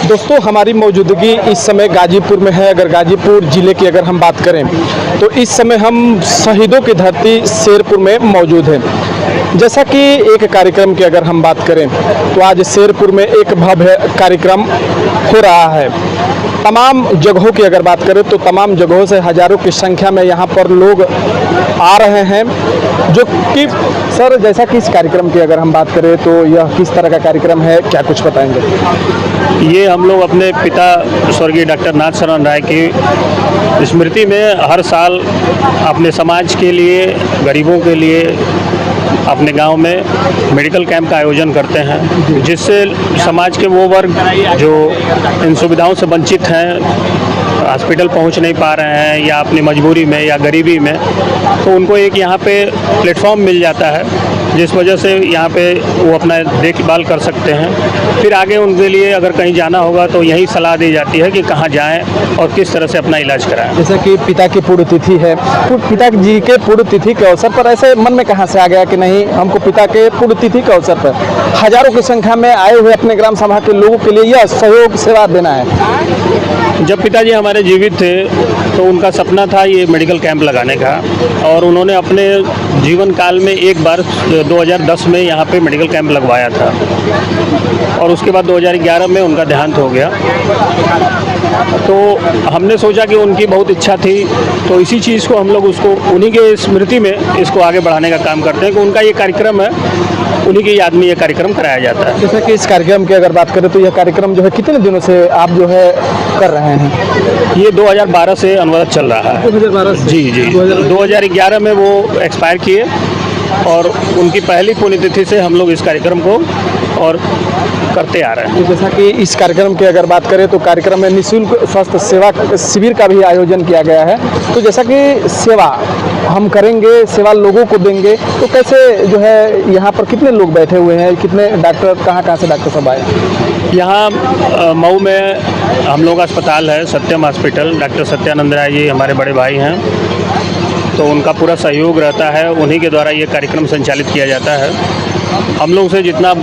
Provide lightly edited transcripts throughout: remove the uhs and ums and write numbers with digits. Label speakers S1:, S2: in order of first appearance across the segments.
S1: दोस्तों, हमारी मौजूदगी इस समय गाजीपुर में है। अगर गाजीपुर ज़िले की अगर हम बात करें तो इस समय हम शहीदों की धरती शेरपुर में मौजूद हैं। जैसा कि एक कार्यक्रम की अगर हम बात करें तो आज शेरपुर में एक भव्य कार्यक्रम हो रहा है। तमाम जगहों की अगर बात करें तो तमाम जगहों से हज़ारों की संख्या में यहाँ पर लोग आ रहे हैं। जो कि सर, जैसा कि इस कार्यक्रम की अगर हम बात करें तो यह किस तरह का कार्यक्रम है, क्या कुछ बताएंगे?
S2: ये हम लोग अपने पिता स्वर्गीय डॉक्टर नाथ शरण राय की स्मृति में हर साल अपने समाज के लिए, गरीबों के लिए अपने गांव में मेडिकल कैंप का आयोजन करते हैं, जिससे समाज के वो वर्ग जो इन सुविधाओं से वंचित हैं, हॉस्पिटल पहुंच नहीं पा रहे हैं या अपनी मजबूरी में या गरीबी में, तो उनको एक यहाँ पे प्लेटफॉर्म मिल जाता है, जिस वजह से यहाँ पे वो अपना देखभाल कर सकते हैं। फिर आगे उनके लिए अगर कहीं जाना होगा तो यही सलाह दी जाती है कि कहाँ जाएं और किस तरह से अपना इलाज कराएं।
S1: जैसे कि पिता की पुण्यतिथि है, तो पिताजी के पुण्यतिथि के अवसर पर ऐसे मन में कहाँ से आ गया कि नहीं, हमको पिता के पुण्यतिथि के अवसर पर हजारों की संख्या में आए हुए अपने ग्राम सभा के लोगों के लिए यह सहयोग सेवा देना है?
S2: जब पिताजी हमारे जीवित थे तो उनका सपना था ये मेडिकल कैंप लगाने का, और उन्होंने अपने जीवन काल में एक बार 2010 में यहाँ पे मेडिकल कैंप लगवाया था, और उसके बाद 2011 में उनका देहांत हो गया। तो हमने सोचा कि उनकी बहुत इच्छा थी, तो इसी चीज़ को हम लोग उसको उन्हीं के स्मृति में इसको आगे बढ़ाने का काम करते हैं कि उनका ये कार्यक्रम है, उन्हीं की याद में ये कार्यक्रम कराया जाता है।
S1: जैसे कि इस कार्यक्रम की अगर बात करें तो यह कार्यक्रम जो है कितने दिनों से आप जो है कर रहे हैं?
S2: ये 2012 से अनवरत चल रहा है।
S1: 2012 से?
S2: जी 2011 में वो एक्सपायर किए, और उनकी पहली पुण्यतिथि से हम लोग इस कार्यक्रम को और करते आ रहे हैं।
S1: तो जैसा कि इस कार्यक्रम की अगर बात करें तो कार्यक्रम में निःशुल्क स्वास्थ्य सेवा शिविर का भी आयोजन किया गया है। तो जैसा कि सेवा हम करेंगे, सेवा लोगों को देंगे, तो कैसे जो है यहाँ पर कितने लोग बैठे हुए हैं, कितने डॉक्टर, कहाँ से डॉक्टर सब आए?
S2: यहाँ मऊ में हम लोग अस्पताल है, सत्यम हॉस्पिटल, डॉक्टर सत्यानंद राय जी हमारे बड़े भाई हैं, तो उनका पूरा सहयोग रहता है, उन्हीं के द्वारा ये कार्यक्रम संचालित किया जाता है। हम लोग से जितना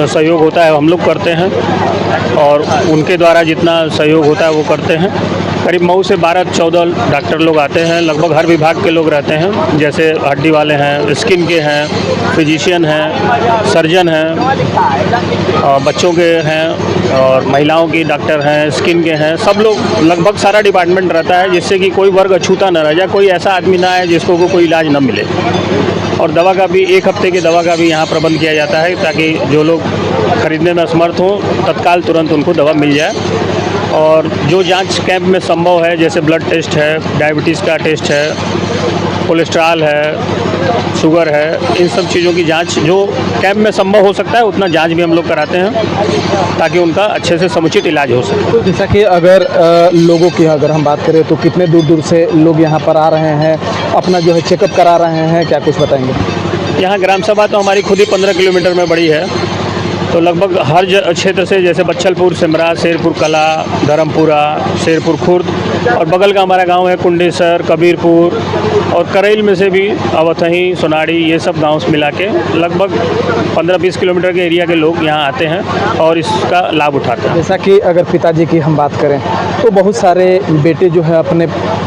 S2: सहयोग होता है हम लोग करते हैं, और उनके द्वारा जितना सहयोग होता है वो करते हैं। करीब मऊ से 12-14 डॉक्टर लोग आते हैं, लगभग हर विभाग के लोग रहते हैं, जैसे हड्डी वाले हैं, स्किन के हैं, फिजिशियन हैं, सर्जन हैं, और बच्चों के हैं, और महिलाओं की डॉक्टर हैं, स्किन के हैं, सब लोग, लगभग सारा डिपार्टमेंट रहता है, जिससे कि कोई वर्ग अछूता न रह जाए, कोई ऐसा आदमी ना आए जिसको कोई इलाज न मिले। और दवा का भी 1 हफ्ते की दवा का भी यहाँ प्रबंध किया जाता है, ताकि जो लोग खरीदने में असमर्थ हों तत्काल तुरंत उनको दवा मिल जाए। और जो जांच कैंप में संभव है, जैसे ब्लड टेस्ट है, डायबिटीज़ का टेस्ट है, कोलेस्ट्रॉल है, शुगर है, इन सब चीज़ों की जांच जो कैंप में संभव हो सकता है उतना जांच भी हम लोग कराते हैं, ताकि उनका अच्छे से समुचित इलाज हो सके।
S1: तो जैसा कि अगर लोगों की अगर हम बात करें तो कितने दूर दूर से लोग यहाँ पर आ रहे हैं, अपना जो है चेकअप करा रहे हैं, क्या कुछ बताएंगे?
S2: यहाँ ग्राम सभा तो हमारी खुद ही 15 किलोमीटर में बड़ी है, तो लगभग हर क्षेत्र से, जैसे बच्छलपुर, सिमरा, शेरपुर कला, धर्मपुरा, शेरपुर खुर्द, और बगल का हमारा गांव है कुंडेसर, कबीरपुर, और करेल में से भी अवथही, सोनाड़ी, ये सब गांव से मिला के लगभग 15-20 किलोमीटर के एरिया के लोग यहाँ आते हैं और इसका लाभ उठाते हैं।
S1: जैसा कि अगर पिताजी की हम बात करें तो बहुत सारे बेटे जो है अपने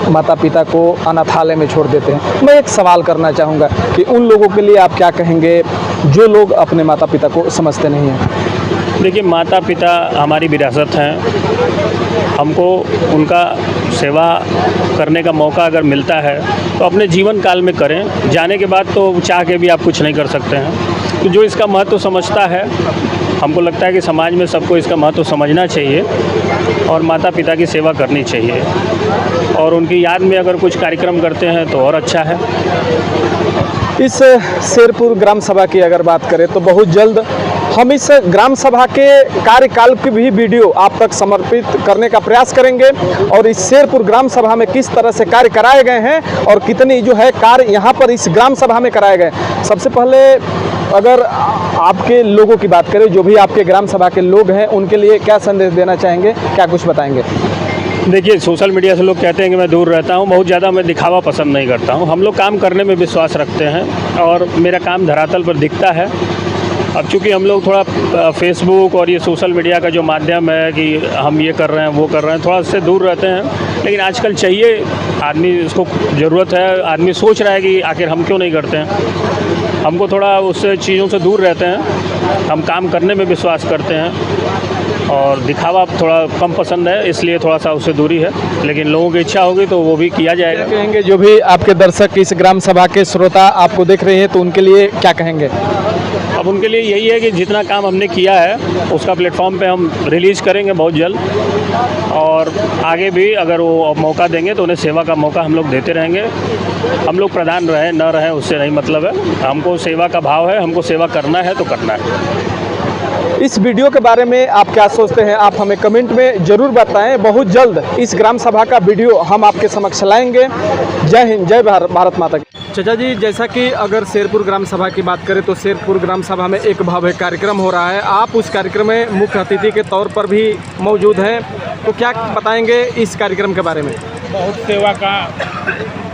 S1: माता पिता को अनाथालय में छोड़ देते हैं। मैं एक सवाल करना चाहूँगा कि उन लोगों के लिए आप क्या कहेंगे जो लोग अपने माता पिता को समझते नहीं हैं?
S2: देखिए, माता पिता हमारी विरासत हैं, हमको उनका सेवा करने का मौका अगर मिलता है तो अपने जीवन काल में करें, जाने के बाद तो चाह के भी आप कुछ नहीं कर सकते हैं। तो जो इसका महत्व समझता है, हमको लगता है कि समाज में सबको इसका महत्व समझना चाहिए और माता पिता की सेवा करनी चाहिए, और उनकी याद में अगर कुछ कार्यक्रम करते हैं तो और अच्छा है।
S1: इस शेरपुर ग्राम सभा की अगर बात करें तो बहुत जल्द हम इस ग्राम सभा के कार्यकाल की भी वीडियो आप तक समर्पित करने का प्रयास करेंगे, और इस शेरपुर ग्राम सभा में किस तरह से कार्य कराए गए हैं और कितनी जो है कार्य यहाँ पर इस ग्राम सभा में कराए गए। सबसे पहले अगर आपके लोगों की बात करें, जो भी आपके ग्राम सभा के लोग हैं, उनके लिए क्या संदेश देना चाहेंगे, क्या कुछ बताएंगे?
S2: देखिए, सोशल मीडिया से लोग कहते हैं कि मैं दूर रहता हूं, बहुत ज़्यादा मैं दिखावा पसंद नहीं करता हूं। हम लोग काम करने में विश्वास रखते हैं, और मेरा काम धरातल पर दिखता है। अब चूँकि हम लोग थोड़ा फेसबुक और ये सोशल मीडिया का जो माध्यम है कि हम ये कर रहे हैं वो कर रहे हैं, थोड़ा इससे दूर रहते हैं। लेकिन आजकल चाहिए, आदमी इसको ज़रूरत है, आदमी सोच रहा है कि आखिर हम क्यों नहीं करते हैं। हमको थोड़ा उससे चीज़ों से दूर रहते हैं, हम काम करने में विश्वास करते हैं और दिखावा थोड़ा कम पसंद है, इसलिए थोड़ा सा उससे दूरी है। लेकिन लोगों की इच्छा होगी तो वो भी किया जाएगा।
S1: कहेंगे जो भी आपके दर्शक इस ग्राम सभा के श्रोता आपको देख रहे हैं तो उनके लिए क्या कहेंगे?
S2: अब उनके लिए यही है कि जितना काम हमने किया है उसका प्लेटफॉर्म पे हम रिलीज़ करेंगे बहुत जल्द, और आगे भी अगर वो मौका देंगे तो उन्हें सेवा का मौका हम लोग देते रहेंगे। हम लोग प्रधान रहें न रहें उससे नहीं मतलब है, हमको सेवा का भाव है, हमको सेवा करना है तो करना है।
S1: इस वीडियो के बारे में आप क्या सोचते हैं, आप हमें कमेंट में ज़रूर बताएं। बहुत जल्द इस ग्राम सभा का वीडियो हम आपके समक्ष लाएंगे। जय हिंद, जय भारत माता की। चाचा जी, जैसा कि अगर शेरपुर ग्राम सभा की बात करें तो शेरपुर ग्राम सभा में एक भव्य कार्यक्रम हो रहा है, आप उस कार्यक्रम में मुख्य अतिथि के तौर पर भी मौजूद हैं, तो क्या बताएंगे इस कार्यक्रम के बारे में?
S3: बहुत सेवा का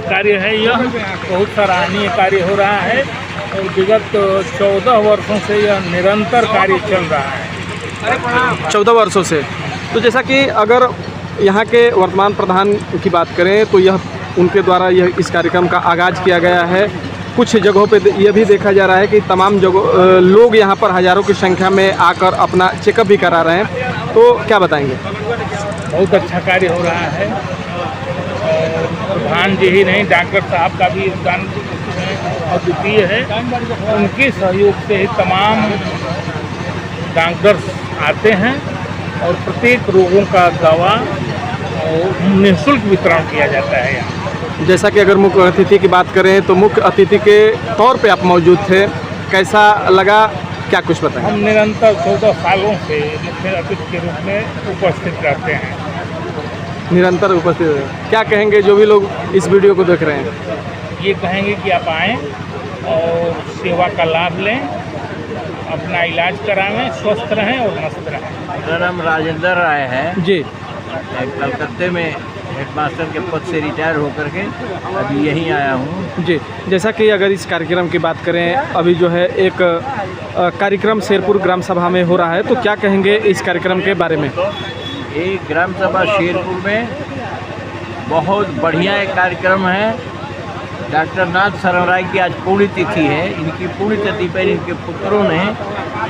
S3: कार्य है, यह बहुत सराहनीय कार्य हो रहा है और विगत 14 वर्षों से यह निरंतर कार्य चल रहा है।
S1: 14 वर्षों से। तो जैसा कि अगर यहाँ के वर्तमान प्रधान की बात करें तो यह उनके द्वारा यह इस कार्यक्रम का आगाज़ किया गया है। कुछ जगहों पे यह भी देखा जा रहा है कि तमाम जगह लोग यहाँ पर हज़ारों की संख्या में आकर अपना चेकअप भी करा रहे हैं, तो क्या बताएंगे?
S3: बहुत अच्छा कार्य हो रहा है। प्रधान जी ही नहीं, डॉक्टर साहब का भी योगदान अद्वितीय है। उनके सहयोग से ही तमाम डॉक्टर्स आते हैं और प्रत्येक रोगों का दवा निःशुल्क वितरण किया जाता है यहाँ।
S1: जैसा कि अगर मुख्य अतिथि की बात करें तो मुख्य अतिथि के तौर पे आप मौजूद थे, कैसा लगा, क्या कुछ बताएं?
S3: हम निरंतर 14 सालों से मुख्य अतिथि के रूप में उपस्थित रहते हैं।
S1: निरंतर उपस्थित है। क्या कहेंगे जो भी लोग इस वीडियो को देख रहे हैं?
S3: ये कहेंगे कि आप आएँ और सेवा का लाभ लें, अपना इलाज करावें, स्वस्थ रहें और मस्त रहें।
S4: मेरा नाम राजेंद्र राय है
S1: जी।
S4: कलकत्ते में हेडमास्टर के पद से रिटायर होकर के अभी यहीं आया हूँ।
S1: जी, जैसा कि अगर इस कार्यक्रम की बात करें, अभी जो है एक कार्यक्रम शेरपुर ग्राम सभा में हो रहा है, तो क्या कहेंगे इस कार्यक्रम के बारे में?
S4: ये ग्राम सभा शेरपुर में बहुत बढ़िया एक कार्यक्रम है। डॉक्टर नाथ शरण राय की आज पुण्यतिथि है। इनकी पुण्यतिथि पर इनके पुत्रों ने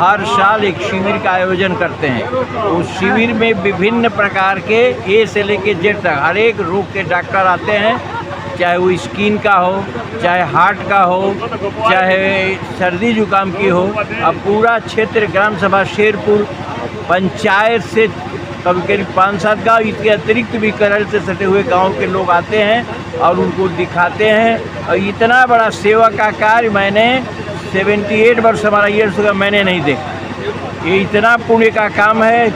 S4: हर साल एक शिविर का आयोजन करते हैं। उस शिविर में विभिन्न प्रकार के ए से लेके जेड तक हर एक रोग के डॉक्टर आते हैं, चाहे वो स्किन का हो, चाहे हार्ट का हो, चाहे सर्दी जुकाम की हो। अब पूरा क्षेत्र ग्राम सभा शेरपुर पंचायत से कभी करीब 5-7 गाँव, इसके अतिरिक्त भी करल से सटे हुए गाँव के लोग आते हैं और उनको दिखाते हैं। और इतना बड़ा सेवा का कार्य मैंने 78 वर्ष हमारा ईयर्स होगा, मैंने नहीं देखा। ये इतना पुण्य का काम है।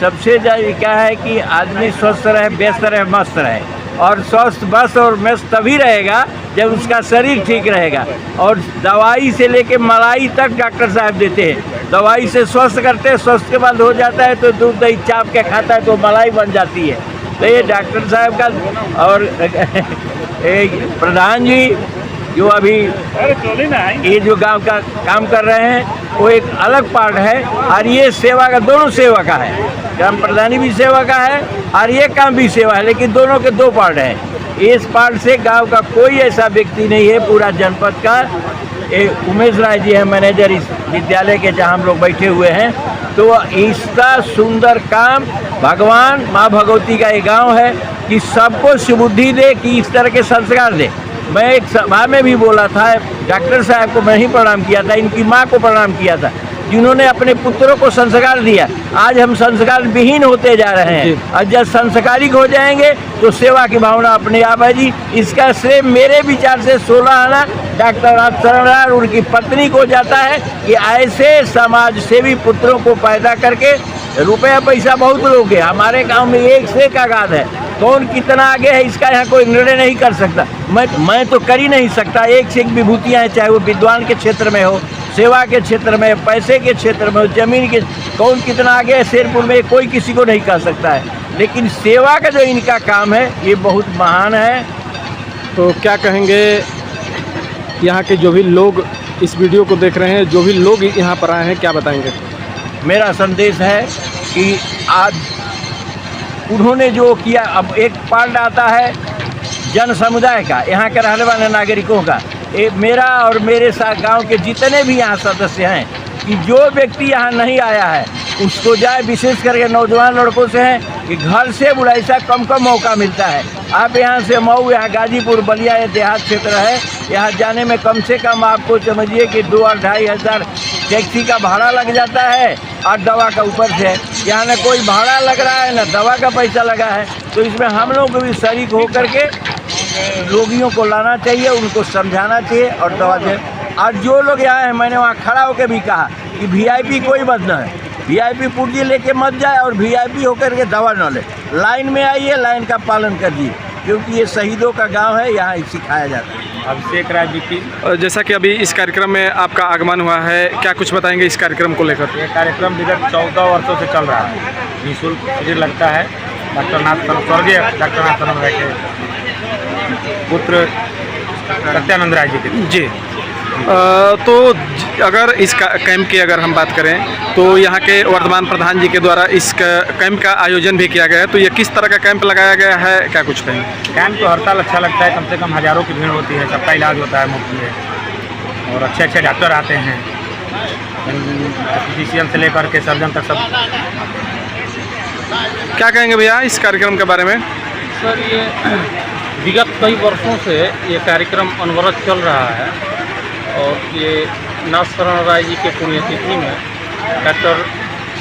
S4: सबसे ज़्यादा क्या है कि आदमी स्वस्थ रहे, व्यस्त रहे, मस्त रहे। और स्वस्थ बस और मस्त तभी रहेगा जब उसका शरीर ठीक रहेगा। और दवाई से लेके मलाई तक डॉक्टर साहब देते हैं। दवाई से स्वस्थ करते हैं, स्वस्थ के बाद हो जाता है तो दूध दही चाप के खाता है तो मलाई बन जाती है। तो ये डॉक्टर साहब का और प्रधान जी जो अभी ये जो गांव का काम कर रहे हैं वो एक अलग पार्ट है। और ये सेवा का, दोनों सेवा का है। ग्राम प्रधानी भी सेवा का है और ये काम भी सेवा है, लेकिन दोनों के 2 पार्ट हैं। इस पार्ट से गांव का कोई ऐसा व्यक्ति नहीं है पूरा जनपद का। एक उमेश राय जी है मैनेजर इस विद्यालय के, जहां हम लोग बैठे हुए हैं। तो इसका सुंदर काम भगवान माँ भगवती का ये गांव है कि सबको सुबुद्धि दे, कि इस तरह के संस्कार दे। मैं एक सभा में भी बोला था, डॉक्टर साहब को मैं ही प्रणाम किया था, इनकी माँ को प्रणाम किया था, जिन्होंने अपने पुत्रों को संस्कार दिया। आज हम संस्कार विहीन होते जा रहे हैं और जब संस्कारिक हो जाएंगे तो सेवा की भावना अपने आप है जी। इसका श्रेय मेरे विचार से 16 आना डॉक्टर नाथ शरण राय और उनकी पत्नी को जाता है कि ऐसे समाज सेवी पुत्रों को पैदा करके रुपया पैसा बहुत लोग हैं। हमारे गांव में एक से एक आगाध है, कौन कितना आगे है इसका यहाँ कोई निर्णय नहीं कर सकता। मैं तो कर ही नहीं सकता। एक से एक विभूतियाँ हैं, चाहे वो विद्वान के क्षेत्र में हो, सेवा के क्षेत्र में, पैसे के क्षेत्र में हो, जमीन के, कौन कितना आगे है शेरपुर में कोई किसी को नहीं कह सकता है। लेकिन सेवा का जो इनका काम है ये बहुत महान है।
S1: तो क्या कहेंगे यहाँ के जो भी लोग इस वीडियो को देख रहे हैं, जो भी लोग यहाँ पर आए हैं, क्या बताएंगे?
S4: मेरा संदेश है कि आज उन्होंने जो किया, अब एक पार्ट आता है जन समुदाय का, यहाँ के रहने वाले नागरिकों का। मेरा और मेरे साथ गांव के जितने भी यहाँ सदस्य हैं कि जो व्यक्ति यहाँ नहीं आया है उसको जाए, विशेष करके नौजवान लड़कों से हैं कि घर से बुढ़ाइसा कम मौका मिलता है। आप यहाँ से मऊ, यहाँ गाजीपुर, बलिया, ये देहात क्षेत्र है, यहाँ जाने में कम से कम आपको समझिए कि 2 और 2.5 हज़ार टैक्सी का भाड़ा लग जाता है और दवा का ऊपर से। यहाँ न कोई भाड़ा लग रहा है न दवा का पैसा लगा है। तो इसमें हम लोग भी शरीक होकर के रोगियों को लाना चाहिए, उनको समझाना चाहिए और दवा चाहिए। और जो लोग यहाँ हैं, मैंने वहाँ खड़ा होकर भी कहा कि VIP कोई मत न है, VIP पुर्जी लेके मत जाए और VIP होकर के दवा न ले। लाइन में आइए, लाइन का पालन करिए, क्योंकि ये शहीदों का गांव है, यहाँ सिखाया जाता है।
S2: अभिषेक राय BP।
S1: जैसा कि अभी इस कार्यक्रम में आपका आगमन हुआ है, क्या कुछ बताएंगे इस कार्यक्रम को लेकर?
S2: ये कार्यक्रम विगत 14 वर्षों से चल रहा है। निःशुल्क शिविर लगता है। स्वर्गीय डॉक्टर नाथ राय के पुत्र सत्यानंद राय जी के
S1: जी। तो अगर इस कैंप की अगर हम बात करें तो यहाँ के वर्तमान प्रधान जी के द्वारा इस कैंप का आयोजन भी किया गया है, तो ये किस तरह का कैंप लगाया गया है, क्या कुछ कहें?
S2: कैंप तो हर साल अच्छा लगता है, कम से कम हज़ारों की भीड़ होती है, सबका इलाज होता है मुफ्त में और अच्छे डॉक्टर आते हैं, फिजिशियन से लेकर के सर्जन तक सब।
S1: क्या कहेंगे भैया इस कार्यक्रम के बारे में?
S5: सर, ये विगत कई वर्षों से ये कार्यक्रम अनवरत चल रहा है और ये नाथ राय जी के पुण्यतिथि में डॉक्टर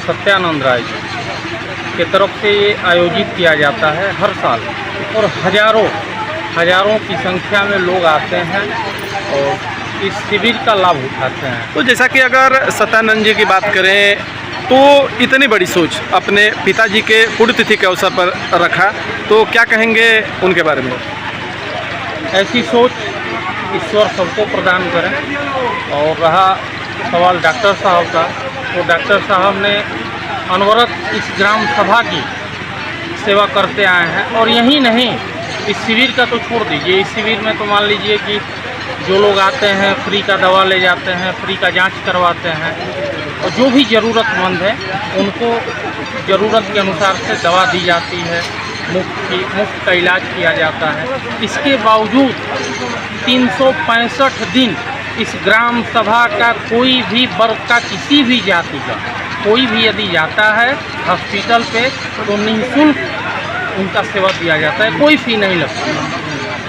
S5: सत्यानंद राय जी के तरफ से ये आयोजित किया जाता है हर साल और हजारों की संख्या में लोग आते हैं और इस शिविर का लाभ उठाते हैं।
S1: तो जैसा कि अगर सत्यानंद जी की बात करें तो इतनी बड़ी सोच अपने पिताजी के पुण्यतिथि के अवसर पर रखा, तो क्या कहेंगे उनके बारे में?
S5: ऐसी सोच ईश्वर सबको प्रदान करें। और रहा सवाल डॉक्टर साहब का, तो डॉक्टर साहब ने अनवरत इस ग्राम सभा की सेवा करते आए हैं और यही नहीं, इस शिविर का तो छोड़ दीजिए, इस शिविर में तो मान लीजिए कि जो लोग आते हैं फ्री का दवा ले जाते हैं, फ्री का जांच करवाते हैं और जो भी ज़रूरतमंद है उनको ज़रूरत के अनुसार से दवा दी जाती है, मुफ्त का इलाज किया जाता है। इसके बावजूद 365 दिन इस ग्राम सभा का कोई भी वर्ग का, किसी भी जाति का कोई भी यदि जाता है हॉस्पिटल पे तो निःशुल्क उनका सेवा दिया जाता है, कोई फ़ी नहीं लगता।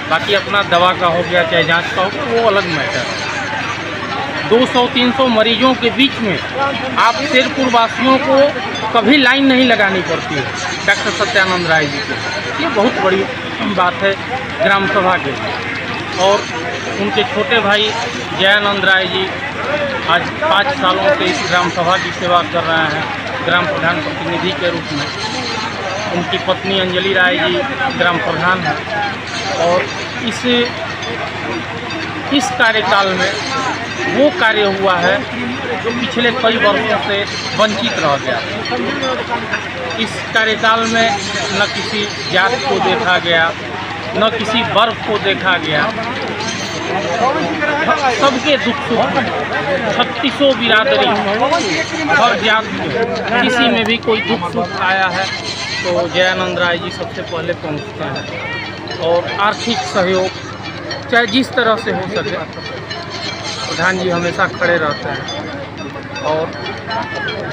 S5: बाकी अपना दवा का हो गया चाहे जांच का हो, वो अलग मैटर है। 200-300 मरीजों के बीच में आप शेरपुर वासियों को कभी लाइन नहीं लगानी पड़ती है डॉक्टर सत्यानंद राय जी को। ये बहुत बड़ी बात है ग्राम सभा के। और उनके छोटे भाई जयानंद राय जी आज 5 सालों से इस ग्राम सभा की सेवा कर रहे हैं ग्राम प्रधान प्रतिनिधि के रूप में। उनकी पत्नी अंजलि राय जी ग्राम प्रधान हैं और इस कार्यकाल में वो कार्य हुआ है जो पिछले कई वर्षों से वंचित रह गया। इस कार्यकाल में न किसी जाति को देखा गया, न किसी वर्ग को देखा गया, सबके दुख सुख 36 बिरादरी हर जाति के किसी में भी कोई दुख सुख आया है तो जयानंद राय जी सबसे पहले पहुंचते हैं और आर्थिक सहयोग चाहे जिस तरह से हो सके प्रधान जी हमेशा खड़े रहते हैं। और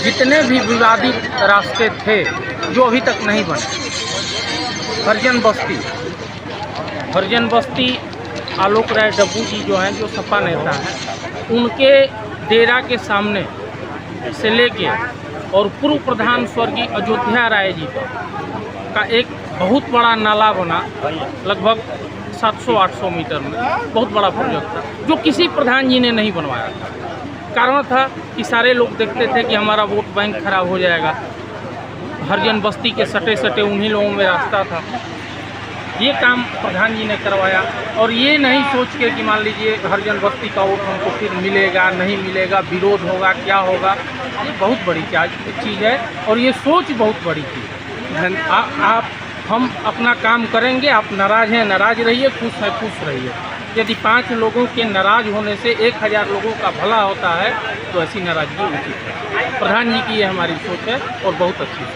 S5: जितने भी विवादित रास्ते थे जो अभी तक नहीं बने, हरिजन बस्ती आलोक राय डब्बू जी जो हैं, जो सपा नेता हैं, उनके डेरा के सामने से लेके और पूर्व प्रधान स्वर्गीय अयोध्या राय जी का एक बहुत बड़ा नाला बना, लगभग 700-800 मीटर में, बहुत बड़ा प्रोजेक्ट था जो किसी प्रधान जी ने नहीं बनवाया था। कारण था कि सारे लोग देखते थे कि हमारा वोट बैंक खराब हो जाएगा। हरिजन बस्ती के सटे उन्हीं लोगों में रास्ता था। ये काम प्रधान जी ने करवाया और ये नहीं सोच के कि मान लीजिए हरिजन बस्ती का वोट हमको फिर मिलेगा नहीं मिलेगा, विरोध होगा, क्या होगा। ये बहुत बड़ी चीज़ है और ये सोच बहुत बड़ी चीज़ है। हम अपना काम करेंगे, आप नाराज़ हैं नाराज़ रहिए, खुश हैं खुश रहिए। यदि 5 लोगों के नाराज होने से 1000 लोगों का भला होता है तो ऐसी नाराजगी उचित है। प्रधान जी की ये हमारी सोच है और बहुत अच्छी है।